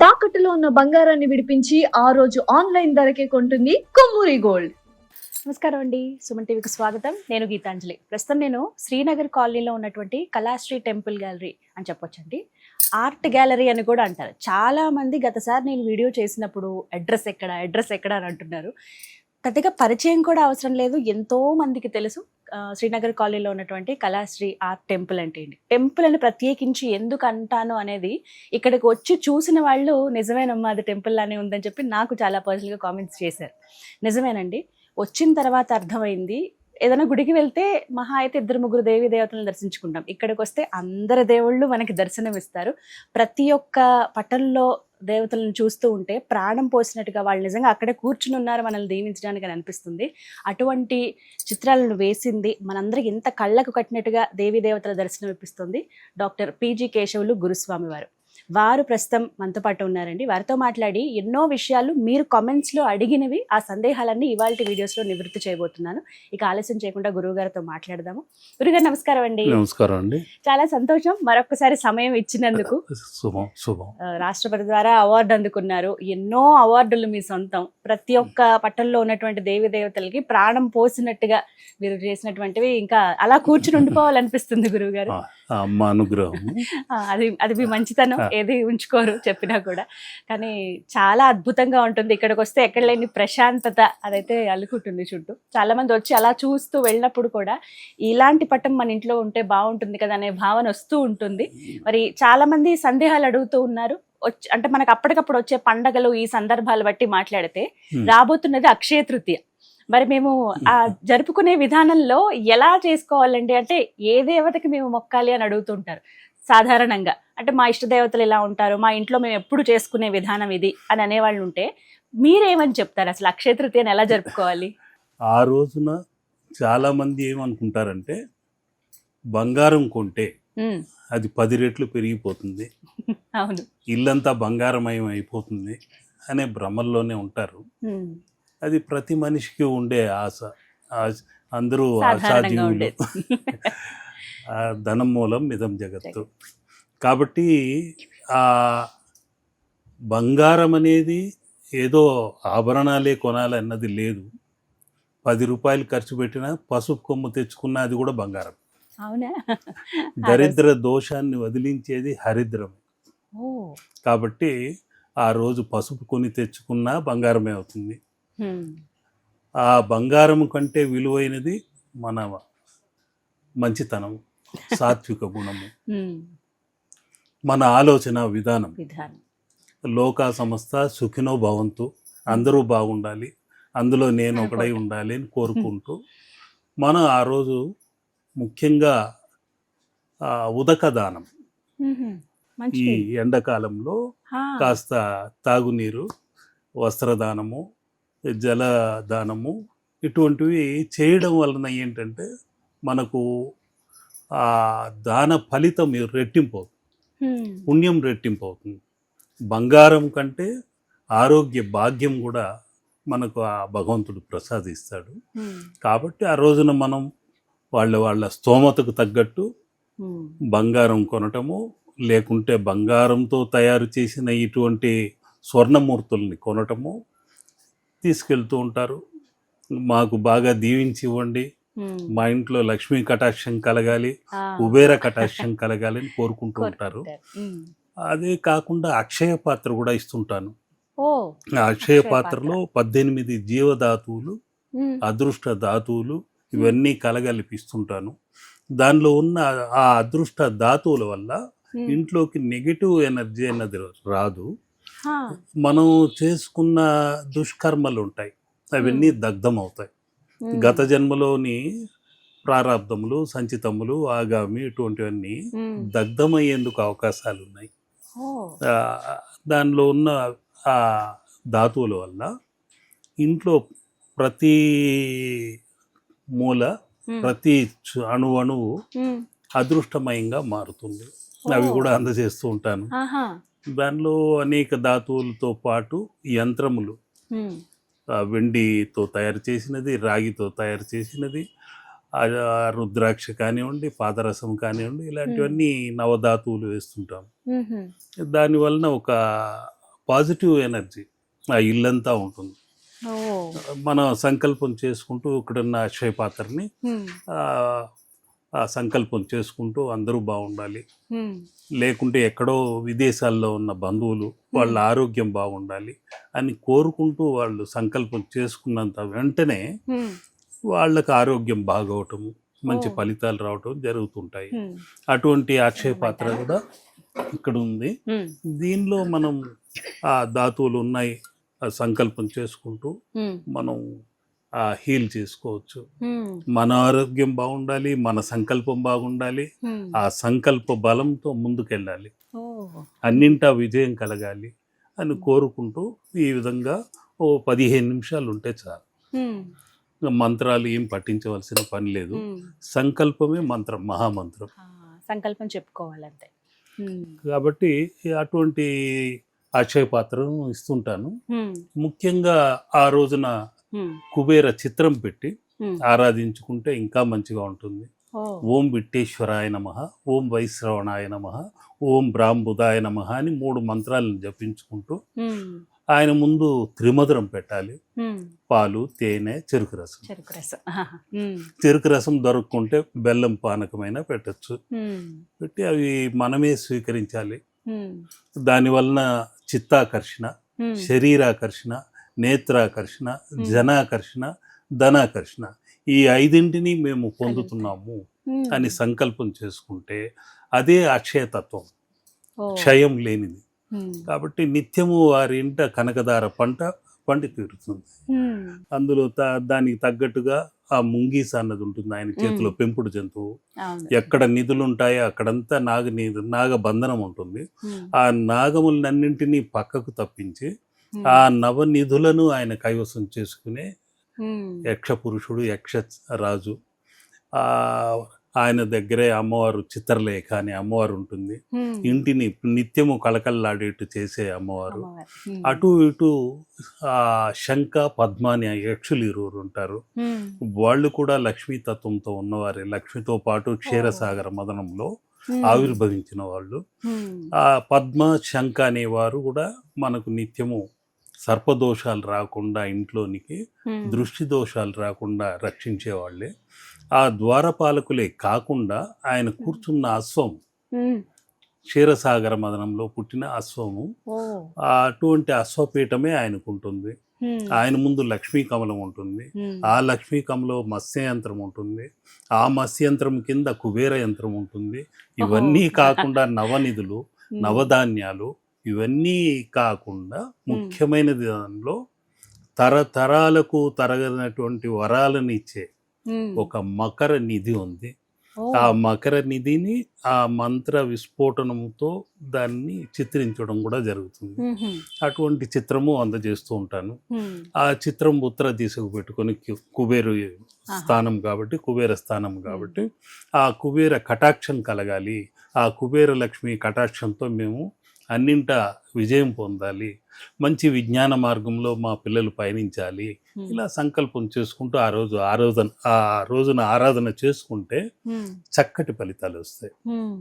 తాకట్టులో ఉన్న బంగారాన్ని విడిపించి ఆ రోజు ఆన్లైన్ ధరకే కొంటుంది కొమ్మూరి గోల్డ్. నమస్కారం అండి, సుమన్ టీవీకి స్వాగతం. నేను గీతాంజలి. ప్రస్తుతం నేను శ్రీనగర్ కాలనీలో ఉన్నటువంటి కళాశ్రీ టెంపుల్ గ్యాలరీ అని చెప్పొచ్చండి. ఆర్ట్ గ్యాలరీ అని కూడా అంటారు. చాలా మంది గతసారి నేను వీడియో చేసినప్పుడు అడ్రస్ ఎక్కడ అని అంటున్నారు. పెద్దగా పరిచయం కూడా అవసరం లేదు, ఎంతో మందికి తెలుసు శ్రీనగర్ కాలనీలో ఉన్నటువంటి కళాశ్రీ ఆర్ట్ టెంపుల్ అంటే ఏంటి, టెంపుల్ అని ప్రత్యేకించి ఎందుకు అంటాను అనేది ఇక్కడికి వచ్చి చూసిన వాళ్ళు నిజమేనమ్మా అది టెంపుల్ లానే ఉందని చెప్పి నాకు చాలా పర్సనల్గా కామెంట్స్ చేశారు. నిజమేనండి, వచ్చిన తర్వాత అర్థమైంది. ఏదైనా గుడికి వెళ్తే మహా అయితే 2-3 దేవీ దేవతలను దర్శించుకుంటాం. ఇక్కడికి వస్తే అందరి దేవుళ్ళు మనకి దర్శనం ఇస్తారు. ప్రతి ఒక్క పటంలో దేవతలను చూస్తూ ఉంటే ప్రాణం పోసినట్టుగా వాళ్ళు నిజంగా అక్కడే కూర్చుని ఉన్నారు మనల్ని దీవించడానికి అని అనిపిస్తుంది. అటువంటి చిత్రాలను వేసింది మనందరికి ఎంత కళ్ళకు కట్టినట్టుగా దేవీ దేవతల దర్శనం ఇప్పిస్తుంది డాక్టర్ పిజి కేశవులు గురుస్వామి వారు ప్రస్తుతం మనతో పాటు ఉన్నారండి. వారితో మాట్లాడి ఎన్నో విషయాలు మీరు కామెంట్స్లో అడిగినవి, ఆ సందేహాలన్నీ ఇవాళ వీడియోస్లో నివృత్తి చేయబోతున్నాను. ఇక ఆలస్యం చేయకుండా గురువు గారితో మాట్లాడదాము. గురుగారు నమస్కారం అండి. నమస్కారం అండి. చాలా సంతోషం మరొకసారి సమయం ఇచ్చినందుకు. రాష్ట్రపతి ద్వారా అవార్డు అందుకున్నారు. ఎన్నో అవార్డులు మీ సొంతం. ప్రతి ఒక్క పట్టణంలో ఉన్నటువంటి దేవి దేవతలకి ప్రాణం పోసినట్టుగా మీరు చేసినటువంటివి ఇంకా అలా కూర్చుని ఉండిపోవాలనిపిస్తుంది గురువు గారు. అమ్మ అనుగ్రహం. అది మీ మంచితనం, ఏది ఉంచుకోరు చెప్పినా కూడా. కానీ చాలా అద్భుతంగా ఉంటుంది. ఇక్కడికి వస్తే ఎక్కడ లేని ప్రశాంతత అదైతే అల్లుకుంటుంది చుట్టూ. చాలా మంది వచ్చి అలా చూస్తూ వెళ్ళినప్పుడు కూడా ఇలాంటి పట్టం మన ఇంట్లో ఉంటే బాగుంటుంది కదా అనే భావన వస్తూ ఉంటుంది. మరి చాలా మంది సందేహాలు అడుగుతూ ఉన్నారు. అంటే మనకు అప్పటికప్పుడు వచ్చే పండగలు ఈ సందర్భాలు బట్టి మాట్లాడితే రాబోతున్నది అక్షయ తృతీయ. మరి మేము ఆ జరుపుకునే విధానంలో ఎలా చేసుకోవాలండి? అంటే ఏ దేవతకి మేము మొక్కాలి అని అడుగుతుంటారు సాధారణంగా. అంటే మా ఇష్ట దేవతలు ఇలా ఉంటారు, మా ఇంట్లో మేము ఎప్పుడు చేసుకునే విధానం ఇది అని అనేవాళ్ళు ఉంటే మీరేమని చెప్తారు? అసలు అక్షయ తృతీయని ఎలా జరుపుకోవాలి? ఆ రోజున చాలా మంది ఏమనుకుంటారంటే బంగారం కొంటే అది 10 రెట్లు పెరిగిపోతుంది, అవును, ఇల్లంతా బంగారమయం అయిపోతుంది అనే భ్రమల్లోనే ఉంటారు. అది ప్రతి మనిషికి ఉండే ఆశ. అందరూ ఆశాజీవులు. ధనం మూలం మిదం జగత్తు. కాబట్టి ఆ బంగారం అనేది ఏదో ఆభరణాలే కొనాలన్నది లేదు. 10 రూపాయలు ఖర్చు పెట్టినా పసుపు కొమ్ము తెచ్చుకున్నా అది కూడా బంగారం. అవునా? దరిద్ర దోషాన్ని వదిలించేది హరిద్రం. కాబట్టి ఆ రోజు పసుపు కొని తెచ్చుకున్నా బంగారమే అవుతుంది. ఆ బంగారం కంటే విలువైనది మన మంచితనం, సాత్విక గుణము, మన ఆలోచన విధానం. లోకా సమస్త సుఖినో భవంతు, అందరూ బాగుండాలి, అందులో నేను ఒకడై ఉండాలి అని కోరుకుంటూ మనం ఆ రోజు ముఖ్యంగా ఉదక దానం, ఈ ఎండాకాలంలో కాస్త తాగునీరు, వస్త్రదానము, జలదానము ఇటువంటివి చేయడం వలన ఏంటంటే మనకు ఆ దాన ఫలితం రెట్టింపు అవుతుంది, పుణ్యం రెట్టింపు అవుతుంది. బంగారం కంటే ఆరోగ్య భాగ్యం కూడా మనకు ఆ భగవంతుడు ప్రసాదిస్తాడు. కాబట్టి ఆ రోజున మనం వాళ్ళ స్తోమతకు తగ్గట్టు బంగారం కొనటము, లేకుంటే బంగారంతో తయారు చేసిన ఇటువంటి స్వర్ణమూర్తుల్ని కొనటము తీసుకెళ్తూ ఉంటారు. మాకు బాగా దీవించి ఇవ్వండి, మా ఇంట్లో లక్ష్మీ కటాక్షం కలగాలి, కుబేర కటాక్షం కలగాలి అని కోరుకుంటూ ఉంటారు. అదే కాకుండా అక్షయ పాత్ర కూడా ఇస్తుంటాను. ఆ అక్షయ పాత్రలో 18 జీవధాతువులు, అదృష్ట ధాతువులు ఇవన్నీ కలగలిపిస్తుంటాను. దానిలో ఉన్న ఆ అదృష్ట ధాతువుల వల్ల ఇంట్లోకి నెగిటివ్ ఎనర్జీ అన్నది రాదు. మనం చేసుకున్న దుష్కర్మలు ఉంటాయి, అవన్నీ దగ్ధం అవుతాయి. గత జన్మలోని ప్రారాబ్దములు, సంచితములు, ఆగామి ఇటువంటివన్నీ దగ్ధమయ్యేందుకు అవకాశాలు ఉన్నాయి. దానిలో ఉన్న ఆ ధాతువుల వల్ల ఇంట్లో ప్రతి మూల, ప్రతి అణువు అదృష్టమయంగా మారుతుంది. అవి కూడా అందజేస్తూ ఉంటాను. దానిలో అనేక ధాతువులతో పాటు యంత్రములు, వెండితో తయారు చేసినది, రాగితో తయారు చేసినది, రుద్రాక్ష కానివ్వండి, పాదరసం కానివ్వండి, ఇలాంటివన్నీ నవధాతువులు వేస్తుంటాం. దాని వలన ఒక పాజిటివ్ ఎనర్జీ ఆ ఇల్లంతా ఉంటుంది. ఓ. మనం సంకల్పం చేసుకుంటూ ఇక్కడున్న అక్షయ పాత్రని ఉమ్. ఆ సంకల్పం చేసుకుంటూ అందరూ బాగుండాలి, ఉమ్. లేకుంటే ఎక్కడో విదేశాల్లో ఉన్న బంధువులు వాళ్ళ ఆరోగ్యం బాగుండాలి అని కోరుకుంటూ వాళ్ళు సంకల్పం చేసుకున్నంత వెంటనే ఉమ్. వాళ్ళకి ఆరోగ్యం బాగవటము, మంచి ఓ. ఫలితాలు రావటం జరుగుతుంటాయి. ఉమ్. అటువంటి అక్షయ పాత్ర కూడా ఇక్కడ ఉంది. ఉమ్. దీనిలో మనం ఆ ధాతువులు ఉన్నాయి, ఆ సంకల్పం చేసుకుంటూ ఉమ్. మనం హీల్ చేసుకోవచ్చు. ఉమ్. మన ఆరోగ్యం బాగుండాలి, మన సంకల్పం బాగుండాలి, ఉమ్. ఆ సంకల్ప బలంతో ముందుకెళ్ళాలి, ఓ. అన్నింటా విజయం కలగాలి అని కోరుకుంటూ ఈ విధంగా ఓ 15 నిమిషాలు ఉంటే చాలు. ఉమ్. ఇంకా మంత్రాలు ఏం పట్టించవలసిన పని లేదు. ఉమ్. సంకల్పమే మంత్రం, మహామంత్రం. సంకల్పం చెప్పుకోవాలంతే. ఉమ్. కాబట్టి అటువంటి అక్షయ పాత్రను ఇస్తుంటాను. ఉమ్. ముఖ్యంగా ఆ రోజున ఉమ్. కుబేర చిత్రం పెట్టి ఉమ్. ఆరాధించుకుంటే ఇంకా మంచిగా ఉంటుంది. ఓ. ఓం విట్టేశ్వరాయ నమః, ఓం వైశ్రవణాయ నమః, ఓం బ్రాహ్మబుధాయ నమః అని 3 మంత్రాలను జపించుకుంటూ ఉమ్. ఆయన ముందు త్రిమధురం పెట్టాలి. ఉమ్. పాలు, తేనె, చెరుకు రసం. చెరుకు రసం. ఆహా. ఉమ్. చెరుకు రసం దొరకకుంటే బెల్లం పానకమైనా పెట్టచ్చు. ఉమ్. పెట్టి అవి మనమే స్వీకరించాలి. ఉమ్. దానివలన చిత్తాకర్షణ, ఉమ్. శరీరాకర్షణ, నేత్రాకర్షణ, జనాకర్షణ, ధనాకర్షణ ఈ 5 మేము పొందుతున్నాము ఉమ్. అని సంకల్పం చేసుకుంటే అదే అక్షయతత్వం, ఓ. క్షయం లేనిది. ఉమ్. కాబట్టి నిత్యము వారి ఇంట కనకదార పండి తీరుతుంది. ఉమ్. అందులో దానికి తగ్గట్టుగా ఆ ముంగీస అన్నది ఉంటుంది, ఆయన చేతిలో పెంపుడు జంతువు. అవును. ఎక్కడ నిధులు ఉంటాయో అక్కడంతా నాగబంధనం ఉంటుంది. ఉమ్. ఆ నాగములన్నింటినీ పక్కకు తప్పించి ఉమ్. ఆ నవనిధులను ఆయన కైవసం చేసుకునే ఉమ్. యక్ష పురుషుడు, యక్ష రాజు. ఆయన దగ్గరే అమ్మవారు చిత్రలేఖ అనే అమ్మవారు ఉంటుంది. ఉమ్. ఇంటిని నిత్యము కళకళలాడేట్టు చేసే అమ్మవారు. అమ్మవారు. ఉమ్. అటు ఇటు ఆ శంఖ, పద్మ అనే యక్షులు 2 ఉంటారు. ఉమ్. వాళ్ళు కూడా లక్ష్మీతత్వంతో ఉన్నవారే. లక్ష్మితో పాటు క్షీరసాగర మదనంలో ఉమ్. ఆవిర్భవించిన వాళ్ళు. ఉమ్. ఆ పద్మ, శంఖ అనేవారు కూడా మనకు నిత్యము సర్పదోషాలు రాకుండా ఇంట్లోనికి, ఉమ్. దృష్టి దోషాలు రాకుండా రక్షించేవాళ్ళే. ఆ ద్వారపాలకులే కాకుండా ఆయన కూర్చున్న అశ్వం, ఉమ్. క్షీరసాగర మదనంలో పుట్టిన అశ్వము, ఓ. అటువంటి అశ్వపీఠమే ఆయనకు ఉంటుంది. ఉమ్. ఆయన ముందు లక్ష్మీ కమలం ఉంటుంది. ఉమ్. ఆ లక్ష్మీ కమలం మత్స్య యంత్రం ఉంటుంది. ఆ మత్స్య యంత్రం కింద కుబేర యంత్రం ఉంటుంది. ఇవన్నీ కాకుండా నవనిధులు, ఉమ్. నవధాన్యాలు ఇవన్నీ కాకుండా ముఖ్యమైన దానిలో తరతరాలకు తరగనటువంటి వరాలను ఇచ్చే ఉమ్. ఒక మకర నిధి ఉంది. ఓ. ఆ మకర నిధిని ఆ మంత్ర విస్ఫోటనంతో దాన్ని చిత్రించడం కూడా జరుగుతుంది. ఉహుం. అటువంటి చిత్రము అందజేస్తూ ఉంటాను. ఉమ్. ఆ చిత్రం ఉత్తర దిశకు పెట్టుకొని కుబేరు స్థానం కాబట్టి, కుబేర స్థానం కాబట్టి ఆ కుబేర కటాక్షం కలగాలి. ఆ కుబేర లక్ష్మి కటాక్షంతో మేము అన్నింటా విజయం పొందాలి, మంచి విజ్ఞాన మార్గంలో మా పిల్లలు పయనించాలి, ఇలా సంకల్పం చేసుకుంటూ ఆ రోజున ఆరాధన చేసుకుంటే ఉమ్. చక్కటి ఫలితాలు వస్తాయి. ఉమ్.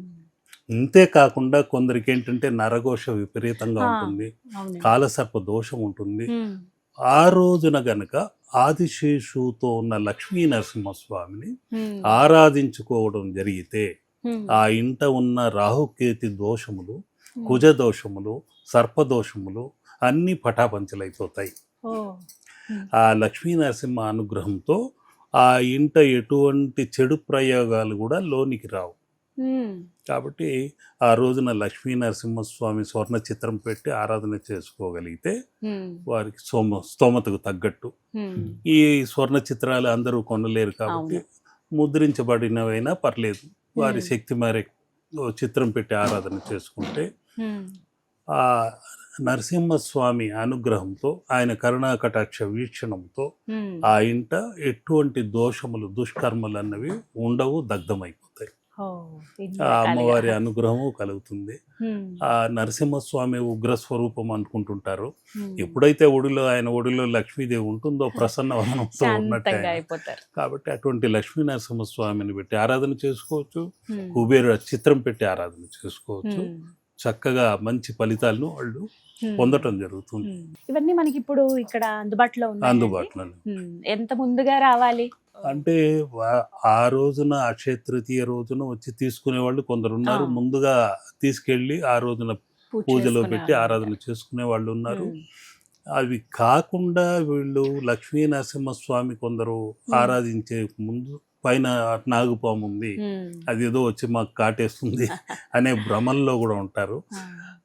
ఇంతే కాకుండా కొందరికి ఏంటంటే నరఘోష విపరీతంగా ఉంటుంది, అవును. కాలసర్ప దోషం ఉంటుంది. ఉమ్. ఆ రోజున గనక ఆదిశేషుతో ఉన్న లక్ష్మీ నరసింహస్వామిని ఉమ్. ఆరాధించుకోవడం జరిగితే ఉమ్. ఆ ఇంట ఉన్న రాహుకేతి దోషములు, కుజ దోషములు, సర్పదోషములు అన్నీ పటాపంచలైపోతాయి. ఓ. ఆ లక్ష్మీ నరసింహ అనుగ్రహంతో ఆ ఇంట ఎటువంటి చెడు ప్రయోగాలు కూడా లోనికి రావు. ఉమ్. కాబట్టి ఆ రోజున లక్ష్మీ నరసింహస్వామి స్వర్ణ చిత్రం పెట్టి ఆరాధన చేసుకోగలిగితే ఉమ్. వారికి స్తోమతకు తగ్గట్టు. ఉమ్. ఈ స్వర్ణ చిత్రాలు అందరూ కొనలేరు కాబట్టి ముద్రించబడినవైనా పర్లేదు, వారి శక్తి మేర చిత్రం పెట్టి ఆరాధన చేసుకుంటే ఉమ్. ఆ నరసింహస్వామి అనుగ్రహంతో, ఆయన కరుణా కటాక్ష వీక్షణంతో ఉమ్. ఆ ఇంట ఎటువంటి దోషములు, దుష్కర్మలు అన్నవి ఉండవు, దగ్ధమైపోతాయి. ఓ. ఇన్ని ఆ అమ్మవారి రకాలుగా. అనుగ్రహము కలుగుతుంది. ఉమ్. ఆ నరసింహస్వామి ఉగ్ర స్వరూపం అనుకుంటుంటారు. ఉమ్. ఎప్పుడైతే ఆయన ఒడిలో లక్ష్మీదేవి ఉంటుందో ప్రసన్నవనంతో ఉన్నట్టు శాంతంగా ఆయన. అయిపోతారు. కాబట్టి అటువంటి లక్ష్మీ నరసింహస్వామిని పెట్టి ఆరాధన చేసుకోవచ్చు, ఉమ్. కుబేర చిత్రం పెట్టి ఆరాధన చేసుకోవచ్చు. ఉమ్. చక్కగా మంచి ఫలితాలను వాళ్ళు పొందటం జరుగుతుంది. ఇవన్నీ మనకి ఇప్పుడు ఇక్కడ అందుబాటులో ఉన్నాయి. అందుబాటులో ఎంత ముందుగా రావాలి? అంటే ఆ రోజున అక్షయ తృతీయ రోజున వచ్చి తీసుకునే వాళ్ళు కొందరు ఉన్నారు. ముందుగా తీసుకెళ్ళి ఆ రోజున పూజలో పెట్టి ఆరాధన చేసుకునే వాళ్ళు ఉన్నారు. అవి కాకుండా వీళ్ళు లక్ష్మీ నరసింహస్వామి కొందరు ఆరాధించే ముందు పైన నాగుపాము ఉంది, అది ఏదో వచ్చి మాకు కాటేస్తుంది అనే భ్రమల్లో కూడా ఉంటారు.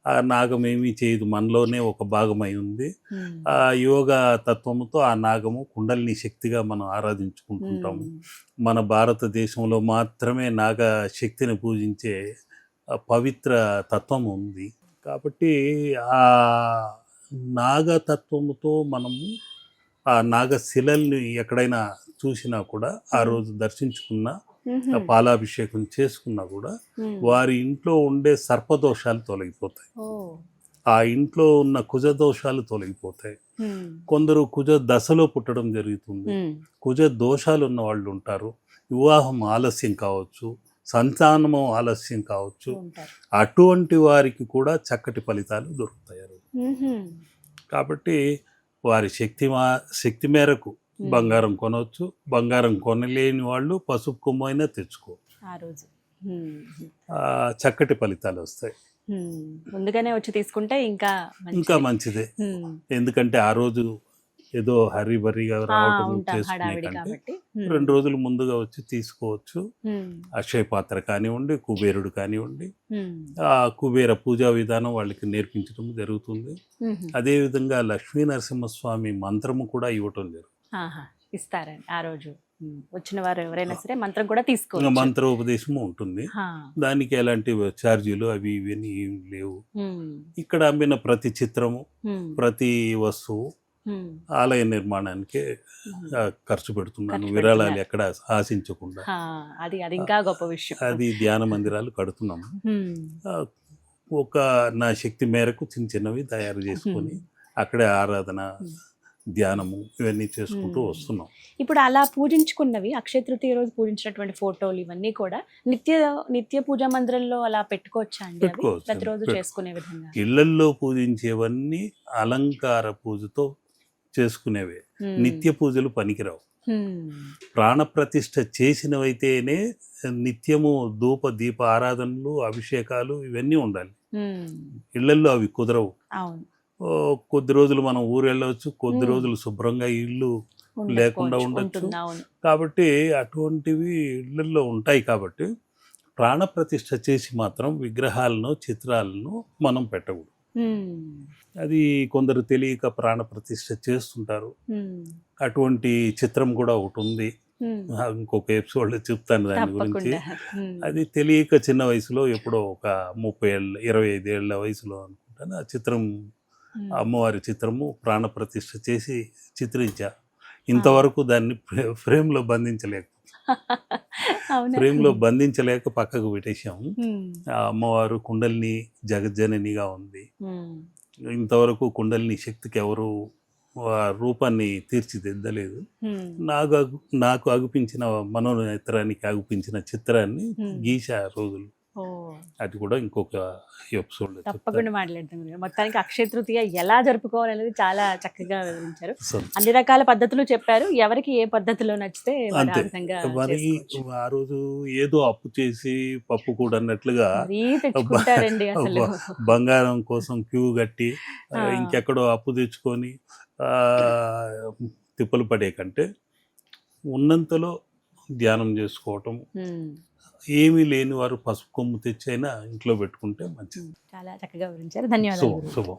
ఆ నాగం ఏమీ చేయదు, మనలోనే ఒక భాగమై ఉంది. ఆ యోగా తత్వముతో ఆ నాగము కుండలిని శక్తిగా మనం ఆరాధించుకుంటుంటాము. మన భారతదేశంలో మాత్రమే నాగ శక్తిని పూజించే పవిత్ర తత్వం ఉంది. కాబట్టి ఆ నాగతత్వముతో మనము ఆ నాగశిలల్ని ఎక్కడైనా చూసినా కూడా ఆ రోజు దర్శించుకున్నా, పాలాభిషేకం చేసుకున్నా కూడా వారి ఇంట్లో ఉండే సర్పదోషాలు తొలగిపోతాయి, ఆ ఇంట్లో ఉన్న కుజ దోషాలు తొలగిపోతాయి. కొందరు కుజ దశలో పుట్టడం జరుగుతుంది, కుజ దోషాలు ఉన్న వాళ్ళు ఉంటారు. వివాహం ఆలస్యం కావచ్చు, సంతానము ఆలస్యం కావచ్చు, అటువంటి వారికి కూడా చక్కటి ఫలితాలు దొరుకుతాయి. కాబట్టి వారి శక్తి మేరకు బంగారం కొనవచ్చు. బంగారం కొనలేని వాళ్ళు పసుపు కొమ్ము అయినా తెచ్చుకోవచ్చు. ఆ రోజు చక్కటి ఫలితాలు వస్తాయి. ముందుగానే వచ్చి తీసుకుంటే ఇంకా మంచిదే. ఎందుకంటే ఆ రోజు ఏదో హరిబరిగా రావటం చేసుకునే కంటే 2 రోజులు ముందుగా వచ్చి తీసుకోవచ్చు. అక్షయ పాత్ర కానివ్వండి, కుబేరుడు కానివ్వండి, ఆ కుబేర పూజా విధానం వాళ్ళకి నేర్పించడం జరుగుతుంది. అదేవిధంగా లక్ష్మీ నరసింహస్వామి మంత్రము కూడా ఇవ్వటం జరుగుతుంది. ఇస్తారండి ఆ రోజు వచ్చిన వారు ఎవరైనా సరే మంత్రం కూడా తీసుకోవచ్చు. మంత్రోపదేశము ఉంటుంది. దానికి ఎలాంటి ఛార్జీలు అవి ఇవన్నీ ఏం లేవు. ఇక్కడ అమ్మిన ప్రతి చిత్రము, ప్రతి వస్తువు ఆలయ నిర్మాణానికి ఖర్చు పెడుతున్నాను, విరాళాలు ఎక్కడ ఆశించకుండా. అది ఇంకా గొప్ప విషయం. అది ధ్యాన మందిరాలు కడుతున్నాము. ఒక నా శక్తి మేరకు చిన్న చిన్నవి తయారు చేసుకొని అక్కడే ఆరాధన, ధ్యానము ఇవన్నీ చేసుకుంటూ వస్తున్నాం. ఇప్పుడు అలా పూజించుకున్నవి అక్షయ తృతీయ రోజు పూజించినటువంటి ఫోటోలు ఇవన్నీ కూడా నిత్య పూజా మందిరంలో అలా పెట్టుకోవచ్చా అండి? ప్రతిరోజు చేసుకునే విధంగా ఇళ్లల్లో పూజించేవన్నీ అలంకార పూజతో చేసుకునేవే, నిత్య పూజలు పనికిరావు. ప్రాణప్రతిష్ఠ చేసినవైతేనే నిత్యము ధూప దీప ఆరాధనలు, అభిషేకాలు ఇవన్నీ ఉండాలి. ఇళ్లల్లో అవి కుదరవు. కొద్ది రోజులు మనం ఊరు వెళ్ళవచ్చు, కొద్ది రోజులు శుభ్రంగా ఇల్లు లేకుండా ఉండొచ్చు. కాబట్టి అటువంటివి ఇళ్లలో ఉంటాయి. కాబట్టి ప్రాణప్రతిష్ఠ చేసి మాత్రం విగ్రహాలను, చిత్రాలను మనం పెట్టకూడదు. అది కొందరు తెలియక ప్రాణప్రతిష్ఠ చేస్తుంటారు. అటువంటి చిత్రం కూడా ఒకటి ఉంది, ఇంకొక ఎపిసోడ్లో చెప్తాను దాని గురించి. అది తెలియక చిన్న వయసులో ఎప్పుడో ఒక 30 ఏళ్ళ 25 ఏళ్ళ వయసులో అనుకుంటాను, ఆ చిత్రం అమ్మవారి చిత్రము ప్రాణప్రతిష్ఠ చేసి చిత్రించా. ఇంతవరకు దాన్ని ఫ్రేమ్లో బంధించలేక పక్కకు పెట్టేశాము. ఆ అమ్మవారు కుండలిని జగజ్జననిగా ఉంది. ఇంతవరకు కుండలిని శక్తికి ఎవరు రూపాన్ని తీర్చిదిద్దలేదు. నాకు అగుపించిన మనోనేత్రానికి అగుపించిన చిత్రాన్ని గీసా రోజులు. అది కూడా ఇంకొక ఎపిసోడ్ తప్పకుండా మాట్లాడతాం. మొత్తానికి అక్షయ తృతీయ ఎలా జరుపుకోవాలనేది చాలా చక్కగా వివరించారు. అన్ని రకాల పద్ధతులు చెప్పారు. ఎవరికి ఏ పద్ధతిలో నచ్చితే మరి ఆ రోజు ఏదో అప్పు చేసి పప్పు కూడా అన్నట్లుగా తెచ్చుకుంటారండి. అసలు బంగారం కోసం క్యూ కట్టి ఇంకెక్కడో అప్పు తెచ్చుకొని తిప్పలు పడే కంటే ఉన్నంతలో ధ్యానం చేసుకోవటం, ఏమీ లేని వారు పసుపు కొమ్ము తెచ్చైనా ఇంట్లో పెట్టుకుంటే మంచిది. చాలా చక్కగా వివరించారు. ధన్యవాదాలు. శుభం.